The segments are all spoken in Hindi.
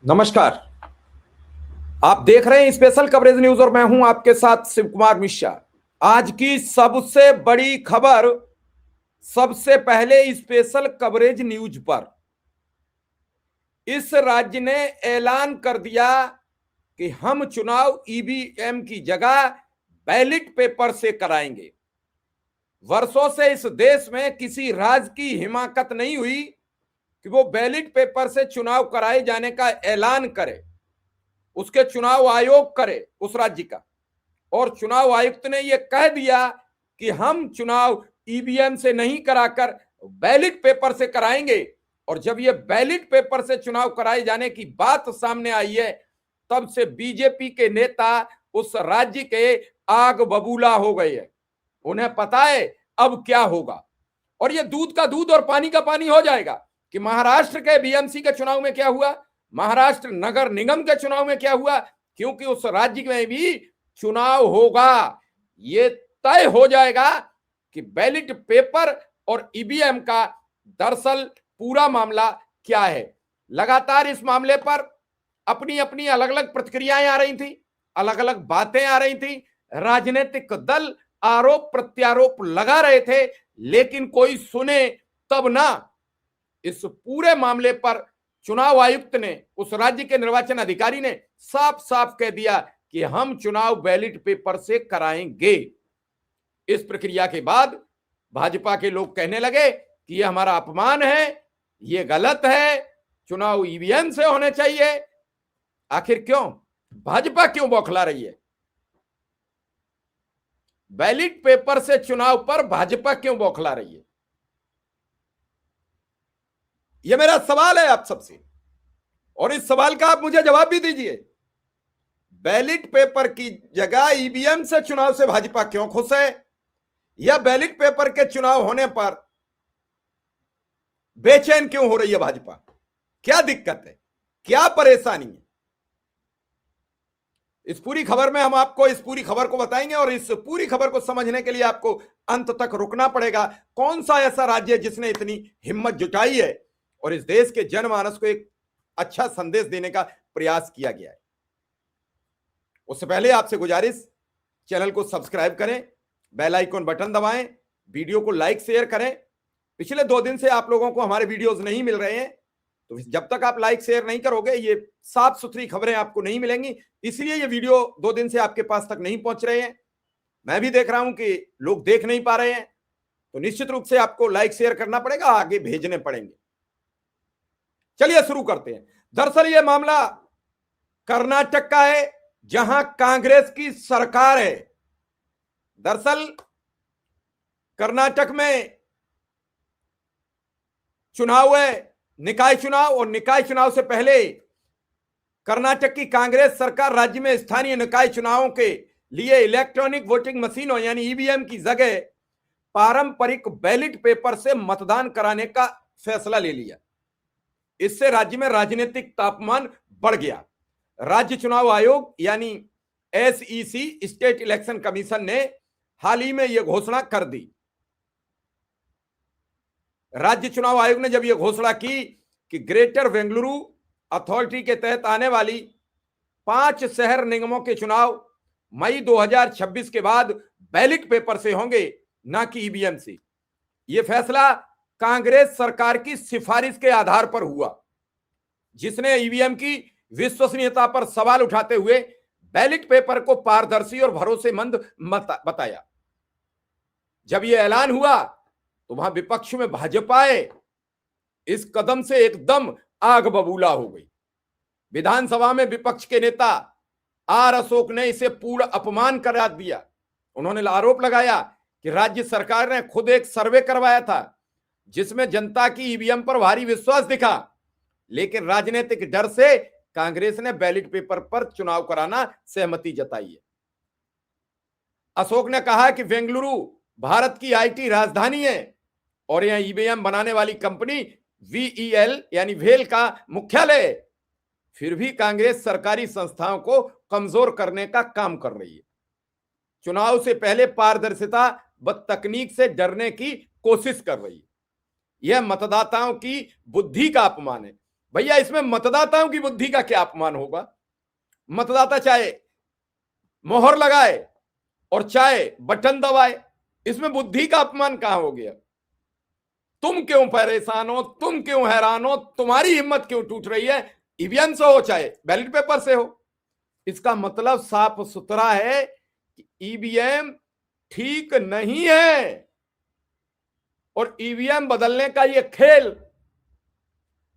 नमस्कार। आप देख रहे हैं स्पेशल कवरेज न्यूज और मैं हूं आपके साथ शिव कुमार मिश्रा। आज की सबसे बड़ी खबर सबसे पहले स्पेशल कवरेज न्यूज पर। इस राज्य ने ऐलान कर दिया कि हम चुनाव ईवीएम की जगह बैलेट पेपर से कराएंगे। वर्षों से इस देश में किसी राज्य की हिमाकत नहीं हुई कि वो बैलेट पेपर से चुनाव कराए जाने का ऐलान करे, उसके चुनाव आयोग करे उस राज्य का। और चुनाव आयुक्त ने यह कह दिया कि हम चुनाव ईवीएम से नहीं कराकर बैलेट पेपर से कराएंगे। और जब यह बैलेट पेपर से चुनाव कराए जाने की बात सामने आई है, तब से बीजेपी के नेता उस राज्य के आग बबूला हो गए हैं। उन्हें पता है अब क्या होगा, और यह दूध का दूध और पानी का पानी हो जाएगा कि महाराष्ट्र के बीएमसी के चुनाव में क्या हुआ, महाराष्ट्र नगर निगम के चुनाव में क्या हुआ, क्योंकि उस राज्य में भी चुनाव होगा। ये तय हो जाएगा कि बैलेट पेपर और ईवीएम का दरअसल पूरा मामला क्या है। लगातार इस मामले पर अपनी अपनी अलग अलग प्रतिक्रियाएं आ रही थी, अलग अलग बातें आ रही थी। राजनीतिक दल आरोप प्रत्यारोप लगा रहे थे, लेकिन कोई सुने तब ना। इस पूरे मामले पर चुनाव आयुक्त ने, उस राज्य के निर्वाचन अधिकारी ने साफ साफ कह दिया कि हम चुनाव बैलेट पेपर से कराएंगे। इस प्रक्रिया के बाद भाजपा के लोग कहने लगे कि यह हमारा अपमान है, यह गलत है, चुनाव ईवीएम से होने चाहिए। आखिर क्यों भाजपा क्यों बौखला रही है? बैलेट पेपर से चुनाव पर भाजपा क्यों बौखला रही है? यह मेरा सवाल है आप सबसे, और इस सवाल का आप मुझे जवाब भी दीजिए। बैलेट पेपर की जगह ईवीएम से चुनाव से भाजपा क्यों खुश है, या बैलेट पेपर के चुनाव होने पर बेचैन क्यों हो रही है भाजपा? क्या दिक्कत है, क्या परेशानी है? इस पूरी खबर में हम आपको इस पूरी खबर को बताएंगे, और इस पूरी खबर को समझने के लिए आपको अंत तक रुकना पड़ेगा। कौन सा ऐसा राज्य है जिसने इतनी हिम्मत जुटाई है और इस देश के जनमानस को एक अच्छा संदेश देने का प्रयास किया गया है। उससे पहले आपसे गुजारिश, चैनल को सब्सक्राइब करें, बेल आइकन बटन दबाएं, वीडियो को लाइक शेयर करें। पिछले 2 दिन से आप लोगों को हमारे वीडियोस नहीं मिल रहे हैं, तो जब तक आप लाइक शेयर नहीं करोगे ये साफ सुथरी खबरें आपको नहीं मिलेंगी। इसलिए ये वीडियो 2 दिन से आपके पास तक नहीं पहुंच रहे हैं। मैं भी देख रहा हूं कि लोग देख नहीं पा रहे हैं, तो निश्चित रूप से आपको लाइक शेयर करना पड़ेगा, आगे भेजने पड़ेंगे। चलिए शुरू करते हैं। दरअसल ये मामला कर्नाटक का है, जहां कांग्रेस की सरकार है। दरअसल कर्नाटक में चुनाव है, निकाय चुनाव, और निकाय चुनाव से पहले कर्नाटक की कांग्रेस सरकार राज्य में स्थानीय निकाय चुनावों के लिए इलेक्ट्रॉनिक वोटिंग मशीनों यानी ईवीएम की जगह पारंपरिक बैलेट पेपर से मतदान कराने का फैसला ले लिया। इससे राज्य में राजनीतिक तापमान बढ़ गया। राज्य चुनाव आयोग यानी एसईसी, स्टेट इलेक्शन कमीशन ने हाल ही में यह घोषणा कर दी। राज्य चुनाव आयोग ने जब यह घोषणा की कि ग्रेटर बेंगलुरु अथॉरिटी के तहत आने वाली 5 शहर निगमों के चुनाव मई 2026 के बाद बैलेट पेपर से होंगे, ना कि ईवीएम से। यह फैसला कांग्रेस सरकार की सिफारिश के आधार पर हुआ, जिसने ईवीएम की विश्वसनीयता पर सवाल उठाते हुए बैलेट पेपर को पारदर्शी और भरोसेमंद बताया। जब यह ऐलान हुआ तो वहां विपक्ष में भाजपा है, इस कदम से एकदम आग बबूला हो गई। विधानसभा में विपक्ष के नेता आर अशोक ने इसे पूर्ण अपमान करार दिया। उन्होंने आरोप लगाया कि राज्य सरकार ने खुद एक सर्वे करवाया था जिसमें जनता की ईवीएम पर भारी विश्वास दिखा, लेकिन राजनीतिक डर से कांग्रेस ने बैलेट पेपर पर चुनाव कराना सहमति जताई है। अशोक ने कहा कि बेंगलुरु भारत की आईटी राजधानी है और यह ईवीएम बनाने वाली कंपनी वीईएल यानी वेल का मुख्यालय है। फिर भी कांग्रेस सरकारी संस्थाओं को कमजोर करने का काम कर रही है। चुनाव से पहले पारदर्शिता व तकनीक से डरने की कोशिश कर रही है। यह मतदाताओं की बुद्धि का अपमान है। भैया इसमें मतदाताओं की बुद्धि का क्या अपमान होगा? मतदाता चाहे मोहर लगाए और चाहे बटन दबाए, इसमें बुद्धि का अपमान कहां हो गया? तुम क्यों परेशान हो, तुम क्यों हैरान हो, तुम्हारी हिम्मत क्यों टूट रही है? ईवीएम से हो चाहे बैलेट पेपर से हो, इसका मतलब साफ सुथरा है कि ईवीएम ठीक नहीं है। और ईवीएम बदलने का यह खेल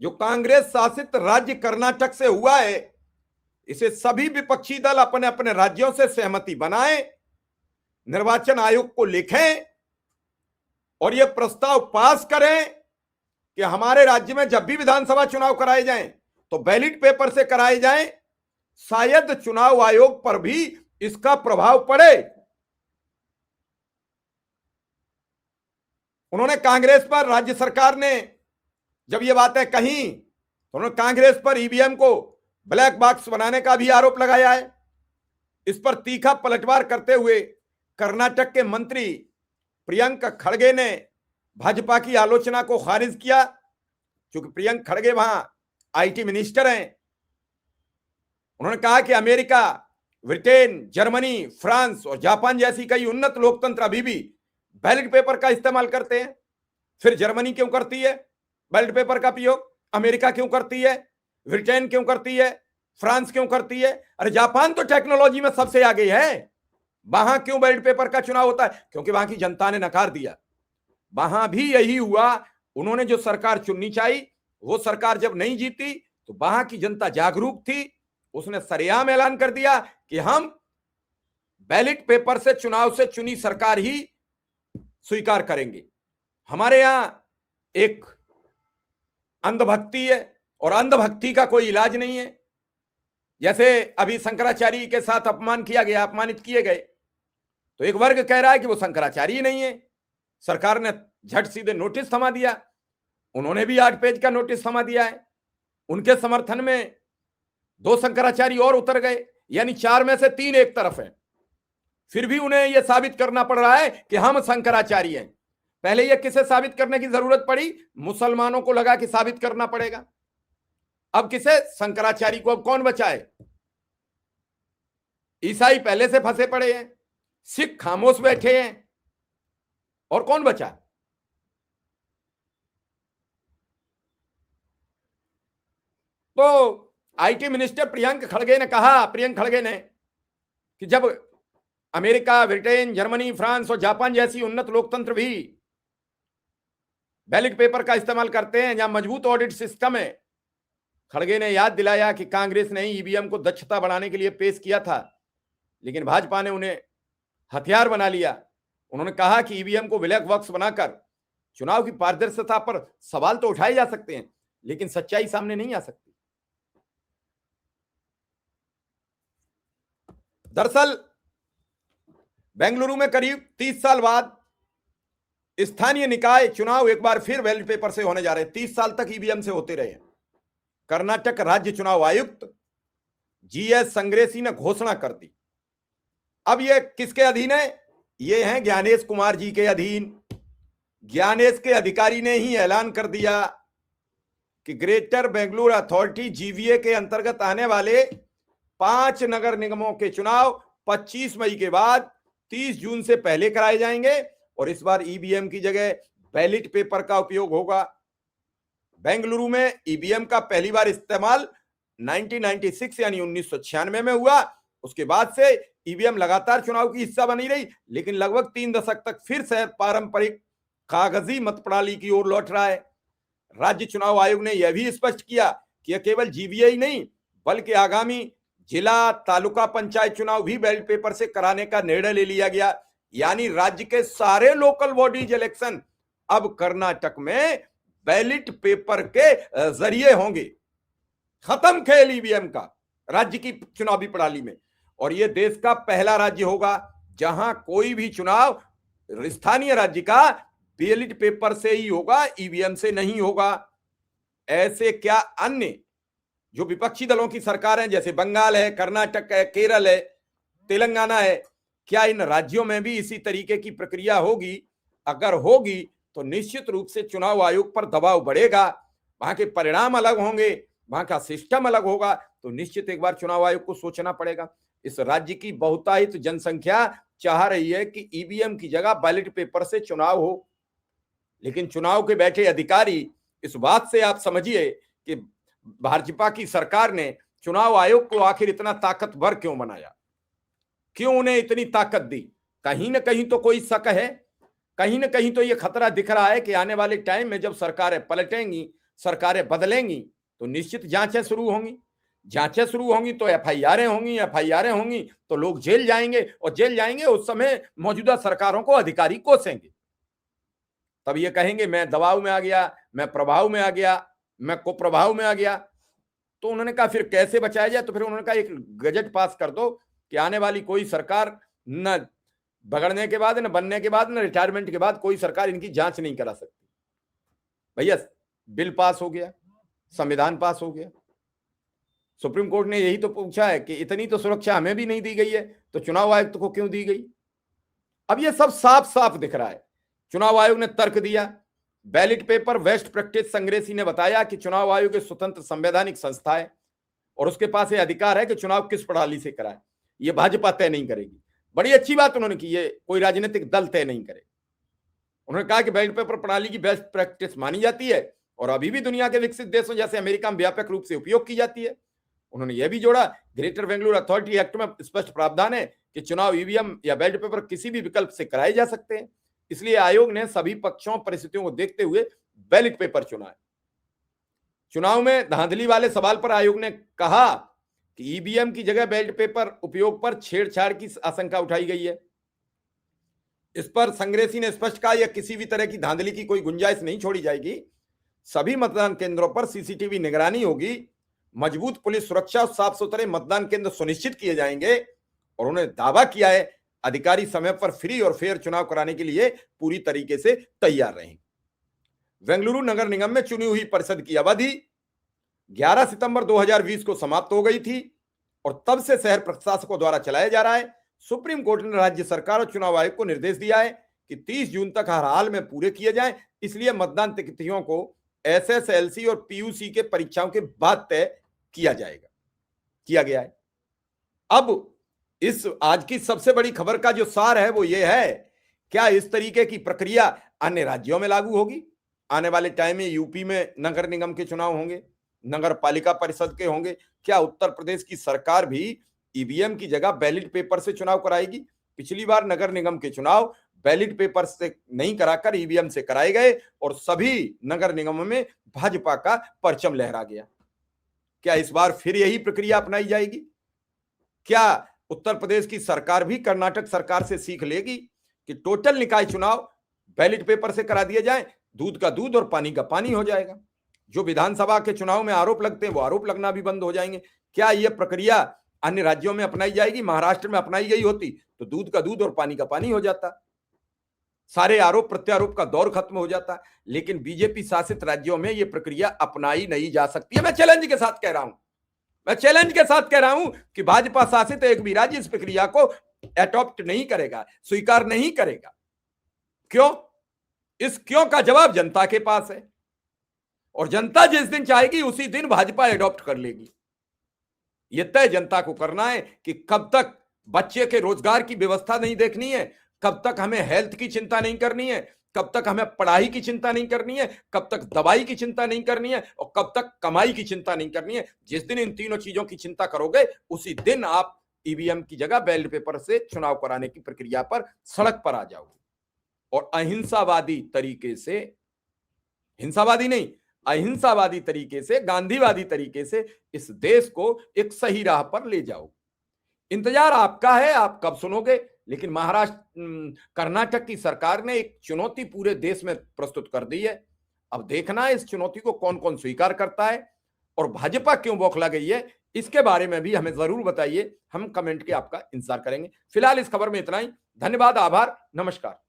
जो कांग्रेस शासित राज्य कर्नाटक से हुआ है, इसे सभी विपक्षी दल अपने अपने राज्यों से सहमति बनाएं, निर्वाचन आयोग को लिखें और यह प्रस्ताव पास करें कि हमारे राज्य में जब भी विधानसभा चुनाव कराए जाएं तो बैलेट पेपर से कराए जाएं। शायद चुनाव आयोग पर भी इसका प्रभाव पड़े। उन्होंने कांग्रेस पर, राज्य सरकार ने जब ये बातें कही तो उन्होंने कांग्रेस पर ईवीएम को ब्लैक बॉक्स बनाने का भी आरोप लगाया है। इस पर तीखा पलटवार करते हुए कर्नाटक के मंत्री प्रियंक खड़गे ने भाजपा की आलोचना को खारिज किया, क्योंकि प्रियंक खड़गे वहां आईटी मिनिस्टर हैं। उन्होंने कहा कि अमेरिका, ब्रिटेन, जर्मनी, फ्रांस और जापान जैसी कई उन्नत लोकतंत्र अभी भी बैलेट पेपर का इस्तेमाल करते हैं। फिर जर्मनी क्यों करती है बैलेट पेपर का प्रयोग? अमेरिका क्यों करती है? ब्रिटेन क्यों करती है? फ्रांस क्यों करती है? अरे जापान तो टेक्नोलॉजी में सबसे आगे है, वहां क्यों बैलेट पेपर का चुनाव होता है? क्योंकि वहां की जनता ने नकार दिया। वहां भी यही हुआ। उन्होंने जो सरकार चुननी चाहिए वो सरकार जब नहीं जीती तो वहां की जनता जागरूक थी, उसने सरेआम ऐलान कर दिया कि हम बैलेट पेपर से चुनाव से चुनी सरकार ही स्वीकार करेंगे। हमारे यहां एक अंधभक्ति है और अंधभक्ति का कोई इलाज नहीं है। जैसे अभी शंकराचार्य के साथ अपमान किया गया, अपमानित किए गए, तो एक वर्ग कह रहा है कि वो शंकराचार्य ही नहीं है। सरकार ने झट सीधे नोटिस थमा दिया, उन्होंने भी 8 पेज का नोटिस थमा दिया है। उनके समर्थन में 2 शंकराचार्य और उतर गए, यानी 4 में से 3 एक तरफ है। फिर भी उन्हें यह साबित करना पड़ रहा है कि हम शंकराचार्य हैं। पहले यह किसे साबित करने की जरूरत पड़ी? मुसलमानों को लगा कि साबित करना पड़ेगा। अब किसे? शंकराचार्य को। अब कौन बचाए? ईसाई पहले से फंसे पड़े हैं, सिख खामोश बैठे हैं, और कौन बचा? तो आईटी मिनिस्टर प्रियंक खड़गे ने कि जब अमेरिका, ब्रिटेन, जर्मनी, फ्रांस और जापान जैसी उन्नत लोकतंत्र भी बैलेट पेपर का इस्तेमाल करते हैं, जहां मजबूत ऑडिट सिस्टम है, खड़गे ने याद दिलाया कि कांग्रेस ने ईवीएम को दक्षता बढ़ाने के लिए पेश किया था, लेकिन भाजपा ने उन्हें हथियार बना लिया। उन्होंने कहा कि ईवीएम को ब्लैक बॉक्स बनाकर चुनाव की पारदर्शिता पर सवाल तो उठाए जा सकते हैं, लेकिन सच्चाई सामने नहीं आ सकती। दरअसल बेंगलुरु में करीब 30 साल बाद स्थानीय निकाय चुनाव एक बार फिर बैलेट पेपर से होने जा रहे हैं। 30 साल तक ईवीएम से होते रहे। कर्नाटक राज्य चुनाव आयुक्त जीएस संग्रेसी ने घोषणा कर दी। अब यह किसके अधीन है? ये हैं ज्ञानेश कुमार जी के अधीन। ज्ञानेश के अधिकारी ने ही ऐलान कर दिया कि ग्रेटर बेंगलुरु अथॉरिटी जीवीए के अंतर्गत आने वाले 5 नगर निगमों के चुनाव 25 मई के बाद 30 जून से पहले कराए जाएंगे और इस बार ईवीएम की जगह बैलेट पेपर का उपयोग होगा। बेंगलुरु में ईवीएम का पहली बार इस्तेमाल 1996 यानी 1996 में हुआ। उसके बाद से ईवीएम लगातार चुनाव की हिस्सा बनी रही, लेकिन लगभग 3 दशक तक फिर से पारंपरिक कागजी मत प्रणाली की ओर लौट रहा है। राज्य चुनाव आयोग ने यह भी स्पष्ट किया कि यह केवल जीवीए ही नहीं, बल्कि आगामी जिला, तालुका पंचायत चुनाव भी बैलेट पेपर से कराने का निर्णय ले लिया गया। यानी राज्य के सारे लोकल बॉडीज इलेक्शन अब कर्नाटक में बैलेट पेपर के जरिए होंगे। खत्म खेल ईवीएम का राज्य की चुनावी प्रणाली में। और यह देश का पहला राज्य होगा जहां कोई भी चुनाव स्थानीय राज्य का बैलेट पेपर से ही होगा, ईवीएम से नहीं होगा। ऐसे क्या अन्य जो विपक्षी दलों की सरकार है, जैसे बंगाल है, कर्नाटक है, केरल है, तेलंगाना है, क्या इन राज्यों में भी इसी तरीके की प्रक्रिया होगी? अगर होगी तो निश्चित रूप से चुनाव आयोग पर दबाव बढ़ेगा। वहां के परिणाम अलग होंगे, वहां का सिस्टम अलग होगा, तो निश्चित एक बार चुनाव आयोग को सोचना पड़ेगा। इस राज्य की बहुतायत जनसंख्या चाह रही है कि ईवीएम की जगह बैलेट पेपर से चुनाव हो, लेकिन चुनाव के बैठे अधिकारी, इस बात से आप समझिए कि भाजपा की सरकार ने चुनाव आयोग को आखिर इतना ताकतवर क्यों बनाया, क्यों उन्हें इतनी ताकत दी। कहीं ना कहीं तो कोई शक है, कहीं ना कहीं तो यह खतरा दिख रहा है कि आने वाले टाइम में जब सरकारें पलटेंगी, सरकारें बदलेंगी, तो निश्चित जांचें शुरू होंगी, जांचें शुरू होंगी तो एफआईआरें होंगी, एफआईआरें होंगी तो लोग जेल जाएंगे, और जेल जाएंगे उस समय मौजूदा सरकारों को अधिकारी कोसेंगे। तब ये कहेंगे मैं दबाव में आ गया, मैं प्रभाव में आ गया, मैं कुप्रभाव में आ गया। तो उन्होंने कहा फिर कैसे बचाया जाए, तो फिर उन्होंने कहा एक गजट पास कर दो कि आने वाली कोई सरकार, न बगड़ने के बाद, न बनने के बाद, न रिटायरमेंट के बाद कोई सरकार इनकी जांच नहीं करा सकती। भैया बिल पास हो गया, संविधान पास हो गया, सुप्रीम कोर्ट ने यही तो पूछा है कि इतनी तो सुरक्षा हमें भी नहीं दी गई है, तो चुनाव आयुक्त को क्यों दी गई। अब ये सब साफ साफ दिख रहा है। चुनाव आयोग ने तर्क दिया, बैलेट पेपर वेस्ट प्रैक्टिस संग्रेसी ने बताया कि चुनाव आयोग एक स्वतंत्र संवैधानिक संस्था है और उसके पास ये अधिकार है कि चुनाव किस प्रणाली से कराए, ये भाजपा तय नहीं करेगी। बड़ी अच्छी बात उन्होंने की, ये कोई राजनीतिक दल तय नहीं करे। उन्होंने कहा कि बैलेट पेपर प्रणाली की बेस्ट प्रैक्टिस मानी जाती है और अभी भी दुनिया के विकसित देशों जैसे अमेरिका में व्यापक रूप से उपयोग की जाती है। उन्होंने यह भी जोड़ा, ग्रेटर बेंगलुरु अथॉरिटी एक्ट में स्पष्ट प्रावधान है कि चुनाव ईवीएम या बैलेट पेपर किसी भी विकल्प से कराए जा सकते हैं, इसलिए आयोग ने सभी पक्षों परिस्थितियों को देखते हुए बैलेट पेपर चुना है। चुनाव में धांधली वाले सवाल पर आयोग ने कहा कि ईवीएम की जगह बैलेट पेपर उपयोग पर छेड़छाड़ की आशंका उठाई गई है। इस पर संग्रेसी ने स्पष्ट कहा यह किसी भी तरह की धांधली की कोई गुंजाइश नहीं छोड़ी जाएगी। सभी मतदान केंद्रों पर सीसीटीवी निगरानी होगी, मजबूत पुलिस सुरक्षा और साफ सुथरे मतदान केंद्र सुनिश्चित किए जाएंगे। और उन्होंने दावा किया है अधिकारी समय पर फ्री और फेयर चुनाव कराने के लिए पूरी तरीके से तैयार रहेंगे। बेंगलुरु नगर निगम में चुनी हुई परिषद की अवधि 11 सितंबर 2020 को समाप्त हो गई थी और तब से शहर प्रशासकों द्वारा चलाया जा रहा है। सुप्रीम कोर्ट ने राज्य सरकार और चुनाव आयोग को निर्देश दिया है कि 30 जून तक हर हाल में पूरे किए जाएं, इसलिए मतदान तिथियों को एसएसएलसी और पीयूसी के परीक्षाओं के बाद तय किया गया है। अब इस आज की सबसे बड़ी खबर का जो सार है वो ये है, क्या इस तरीके की प्रक्रिया अन्य राज्यों में लागू होगी। आने वाले टाइम में यूपी में नगर निगम के चुनाव होंगे, नगर पालिका परिषद के होंगे, क्या उत्तर प्रदेश की सरकार भी ईवीएम की जगह बैलेट पेपर से चुनाव कराएगी। पिछली बार नगर निगम के चुनाव बैलेट पेपर से नहीं कराकर ईवीएम से कराए गए और सभी नगर निगमों में भाजपा का परचम लहरा गया। क्या इस बार फिर यही प्रक्रिया अपनाई जाएगी। क्या उत्तर प्रदेश की सरकार भी कर्नाटक सरकार से सीख लेगी कि टोटल निकाय चुनाव बैलेट पेपर से करा दिए जाए, दूध का दूध और पानी का पानी हो जाएगा। जो विधानसभा के चुनाव में आरोप लगते हैं वो आरोप लगना भी बंद हो जाएंगे। क्या यह प्रक्रिया अन्य राज्यों में अपनाई जाएगी। महाराष्ट्र में अपनाई गई होती तो दूध का दूध और पानी का पानी हो जाता, सारे आरोप प्रत्यारोप का दौर खत्म हो जाता। लेकिन बीजेपी शासित राज्यों में यह प्रक्रिया अपनाई नहीं जा सकती है। मैं चैलेंज के साथ कह रहा हूं कि भाजपा शासित एक भी राज्य इस प्रक्रिया को एडॉप्ट नहीं करेगा, स्वीकार नहीं करेगा। क्यों? इस क्यों का जवाब जनता के पास है और जनता जिस दिन चाहेगी उसी दिन भाजपा एडॉप्ट कर लेगी। यह तय जनता को करना है कि कब तक बच्चे के रोजगार की व्यवस्था नहीं देखनी है, कब तक हमें हेल्थ की चिंता नहीं करनी है, कब तक हमें पढ़ाई की चिंता नहीं करनी है, कब तक दवाई की चिंता नहीं करनी है और कब तक कमाई की चिंता नहीं करनी है। जिस दिन इन तीनों चीजों की चिंता करोगे उसी दिन आप ईवीएम की जगह बैलेट पेपर से चुनाव कराने की प्रक्रिया पर सड़क पर आ जाओगे और अहिंसावादी तरीके से, हिंसावादी नहीं, अहिंसावादी तरीके से, गांधीवादी तरीके से इस देश को एक सही राह पर ले जाओ। इंतजार आपका है, आप कब सुनोगे। लेकिन महाराष्ट्र कर्नाटक की सरकार ने एक चुनौती पूरे देश में प्रस्तुत कर दी है। अब देखना है इस चुनौती को कौन कौन स्वीकार करता है और भाजपा क्यों बौखला गई है, इसके बारे में भी हमें जरूर बताइए। हम कमेंट के आपका इंतजार करेंगे। फिलहाल इस खबर में इतना ही। धन्यवाद, आभार, नमस्कार।